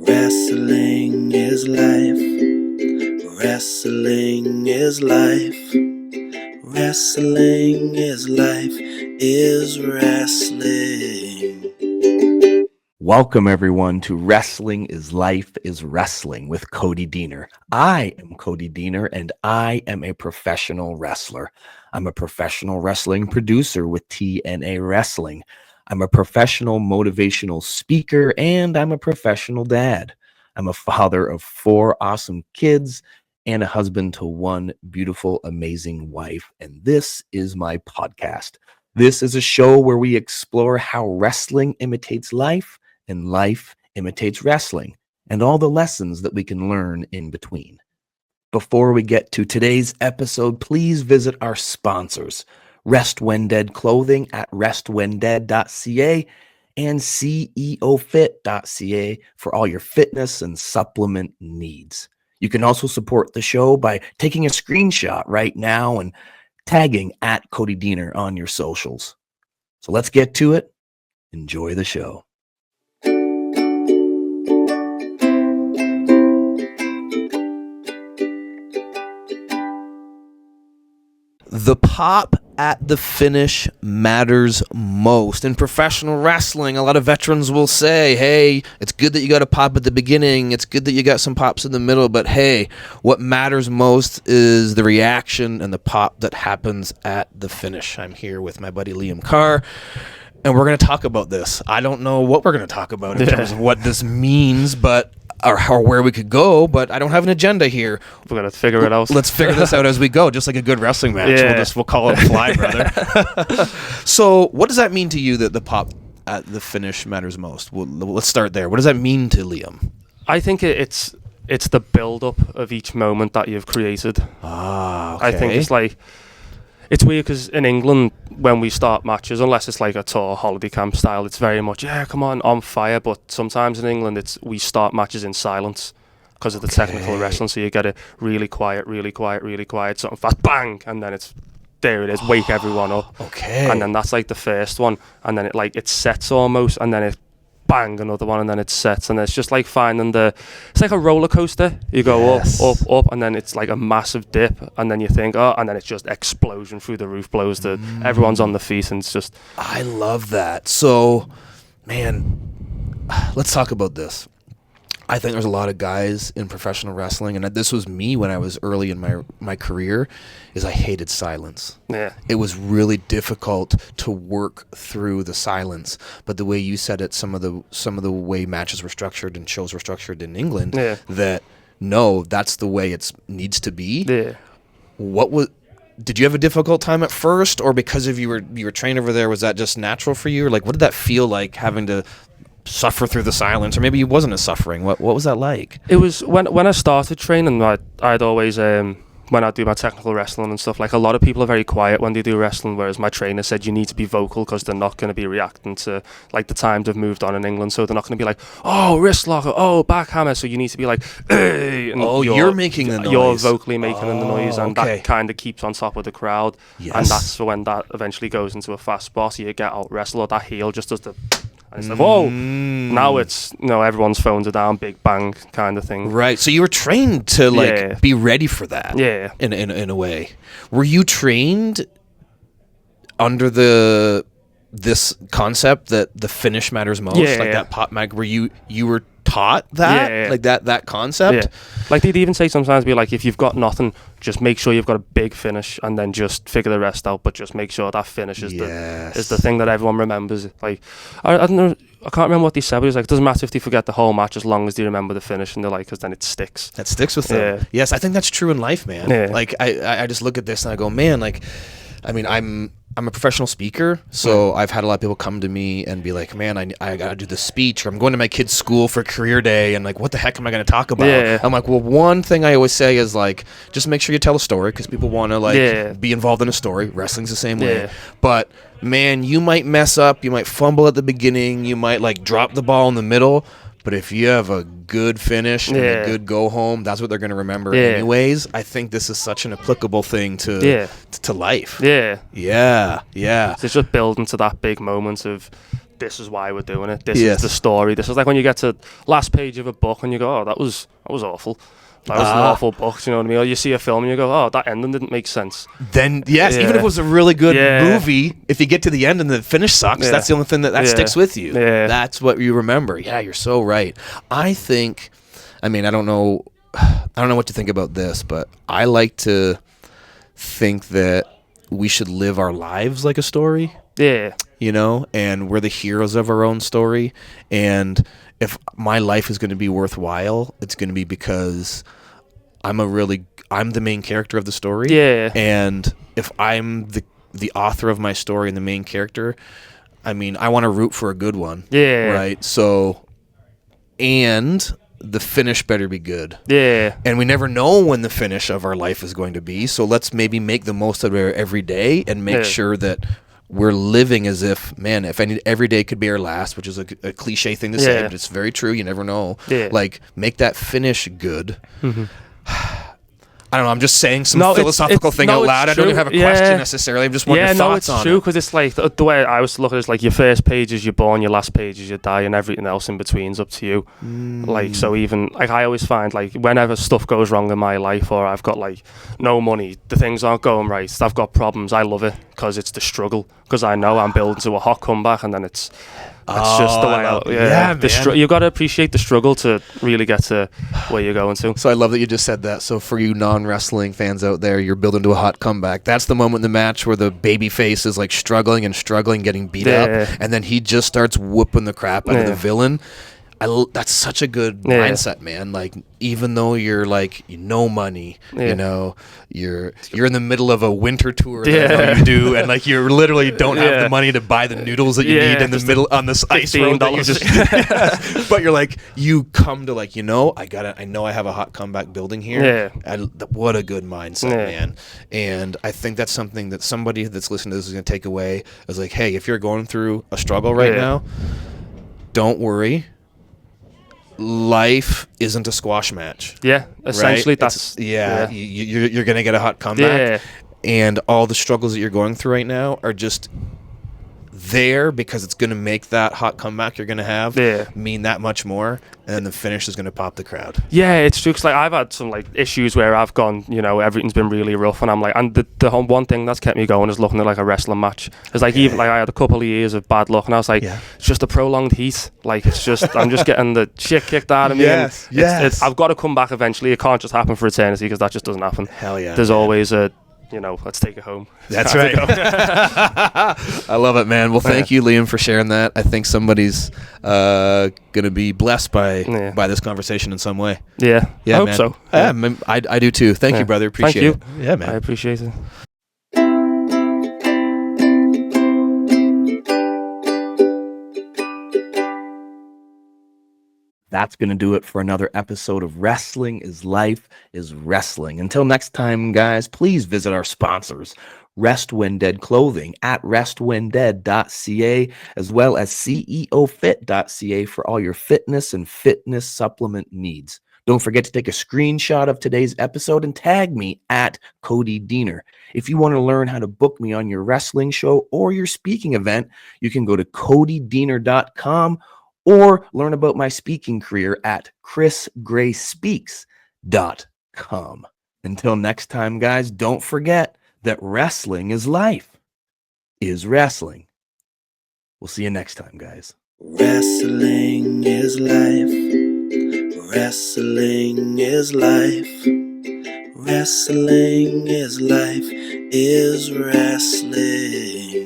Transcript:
Wrestling is life. Wrestling is life. Wrestling is life is wrestling. Welcome everyone to Wrestling is Life is Wrestling with Cody Diener. I am Cody Diener and I am a professional wrestler. I'm a professional wrestling producer with TNA Wrestling. I'm a professional motivational speaker and I'm a professional dad. I'm a father of 4 awesome kids and a husband to 1 beautiful, amazing wife. And this is my podcast. This is a show where we explore how wrestling imitates life and life imitates wrestling and all the lessons that we can learn in between. Before we get to today's episode, please visit our sponsors, Rest When Dead Clothing at restwhendead.ca and ceofit.ca for all your fitness and supplement needs. You can also support the show by taking a screenshot right now and tagging at Cody Diener on your socials. So let's get to it. Enjoy the show. The pop at the finish matters most. In professional wrestling, a lot of veterans will say, hey, it's good that you got a pop at the beginning. It's good that you got some pops in the middle. But hey, what matters most is the reaction and the pop that happens at the finish. I'm here with my buddy Liam Carr, and we're going to talk about this. I don't know what we're going to talk about in terms of what this means, but or where we could go, but I don't have an agenda here. We're going to figure it out. Let's figure this out as we go, just like a good wrestling match. Yeah. We'll call it a fly, brother. So what does that mean to you that the pop at the finish matters most? Well, let's start there. What does that mean to Liam? I think it's the build-up of each moment that you've created. Okay. I think it's like, it's weird because in England, when we start matches, unless it's like a tour holiday camp style, it's very much, yeah, come on fire. But sometimes in England, we start matches in silence because of the technical wrestling. So you get it really quiet, something fast, bang, and then there it is, wake everyone up. Okay. And then that's like the first one, and then it sets almost, and then it bang, another one, and then it sets, and it's just like finding it's like a roller coaster. You go up, and then it's like a massive dip, and then you think, and then it's just explosion through the roof, blows everyone's on the feet, and it's just. I love that. So, man, let's talk about this. I think there's a lot of guys in professional wrestling, and this was me when I was early in my career, is I hated silence. Yeah. It was really difficult to work through the silence. But the way you said it, some of the way matches were structured and shows were structured in England, that's the way it needs to be. Yeah. Did you have a difficult time at first, or because of you were trained over there, was that just natural for you? Or like, what did that feel like, having to suffer through the silence? Or maybe it wasn't as suffering. What was that like? It was when I started training, I'd always when I do my technical wrestling and stuff, like, a lot of people are very quiet when they do wrestling, whereas my trainer said you need to be vocal because they're not going to be reacting to, like, the times have moved on in England, so they're not going to be like, oh, wrist lock, oh, backhammer, so you need to be like, hey, and you're making the noise. You're vocally making the noise, and that kind of keeps on top of the crowd. Yes. And that's when that eventually goes into a fast spot, you get out wrestle, or that heel just does the. And it's like, whoa, now it's, everyone's phones are down, big bang kind of thing. Right. So you were trained to be ready for that. Yeah. In a way. Were you trained under this concept that the finish matters most? Yeah. Like that pop mag, were you were taught that? Yeah. Like that concept? Yeah. Like, they'd even say sometimes, be like, if you've got nothing, just make sure you've got a big finish and then just figure the rest out, but just make sure that finish is the thing that everyone remembers. Like, I don't know, I can't remember what they said, but it was like, it doesn't matter if they forget the whole match as long as they remember the finish, and they're like, because then it sticks. That sticks with them. Yeah. Yes, I think that's true in life, man. Yeah. Like, I just look at this and I go, man, like, I mean, I'm a professional speaker, so I've had a lot of people come to me and be like, man, I got to do this speech, or I'm going to my kid's school for career day, and like, what the heck am I going to talk about? Yeah. I'm like, well, one thing I always say is like, just make sure you tell a story, because people want to be involved in a story. Wrestling's the same way. But man, you might mess up, you might fumble at the beginning, you might like drop the ball in the middle, but if you have a good finish and a good go home, that's what they're going to remember anyways. I think this is such an applicable thing to life. Yeah. Yeah. So it's just building to that big moment of this is why we're doing it. This is the story. This is like when you get to last page of a book and you go, oh, that was awful. That was an awful book, you know what I mean? Or you see a film and you go, oh, that ending didn't make sense. Then, yes, even if it was a really good movie, if you get to the end and the finish sucks, that's the only thing that sticks with you. Yeah. That's what you remember. Yeah, you're so right. I think, I don't know what to think about this, but I like to think that we should live our lives like a story. Yeah. You know, and we're the heroes of our own story. And if my life is going to be worthwhile, it's going to be because I'm the main character of the story. Yeah. And if I'm the author of my story and the main character, I want to root for a good one. Yeah. Right? So, and the finish better be good. Yeah. And we never know when the finish of our life is going to be. So let's maybe make the most of it every day and make sure that we're living as if, man, if every day could be our last, which is a cliche thing to say, but it's very true. You never know. Yeah. Like, make that finish good. Mm-hmm. I don't know. I'm just saying some philosophical thing out loud. I don't even have a question necessarily. I'm just wondering your thoughts on it. Yeah, no, it's true, because it's like, the way I was looking at it is like, your first page is you're born, your last page is you die, and everything else in between is up to you. Like, so even, like, I always find, like, whenever stuff goes wrong in my life, or I've got, like, no money, the things aren't going right, I've got problems, I love it, because it's the struggle, because I know I'm building to a hot comeback, and then it's just the way you've got to appreciate the struggle to really get to where you're going to. So I love that you just said that. So for you non-wrestling fans out there, you're building to a hot comeback. That's the moment in the match where the babyface is like struggling, getting beat up, and then he just starts whooping the crap out of the villain. That's such a good mindset, man. Like, even though you're like, no money, you know, you're in the middle of a winter tour that you do, and like you literally don't have the money to buy the noodles that you need in the middle on this ice road that you just. But you're like, you come to like, I know I have a hot comeback building here. What a good mindset, man. And I think that's something that somebody that's listening to this is going to take away is like, hey, if you're going through a struggle right now, don't worry. Life isn't a squash match. Yeah, essentially, right? that's you're gonna get a hot comeback, and all the struggles that you're going through right now are just there because it's gonna make that hot comeback you're gonna have mean that much more, and then the finish is gonna pop the crowd. Yeah, it's true. Cause like I've had some like issues where I've gone, everything's been really rough, and I'm like, and the one thing that's kept me going is looking at like a wrestling match. It's like even like I had a couple of years of bad luck, and I was like, it's just a prolonged heat. Like it's just I'm just getting the shit kicked out of me. Yes. I've got to come back eventually. It can't just happen for eternity because that just doesn't happen. Hell yeah. There's always a. Let's take it home. That's right. I love it, man. Well, thank you, Liam, for sharing that. I think somebody's going to be blessed by this conversation in some way. Yeah, I hope man. so. Yeah, I do too. Thank you, brother. Appreciate it. Yeah, man. I appreciate it. That's going to do it for another episode of Wrestling is Life is Wrestling. Until next time, guys, please visit our sponsors, Rest When Dead Clothing at restwhendead.ca, as well as ceofit.ca for all your fitness and fitness supplement needs. Don't forget to take a screenshot of today's episode and tag me at Cody Diener. If you want to learn how to book me on your wrestling show or your speaking event, you can go to codydiener.com or learn about my speaking career at chrisgrayspeaks.com. Until next time, guys, don't forget that wrestling is life, is wrestling. We'll see you next time, guys. Wrestling is life. Wrestling is life. Wrestling is life, is wrestling.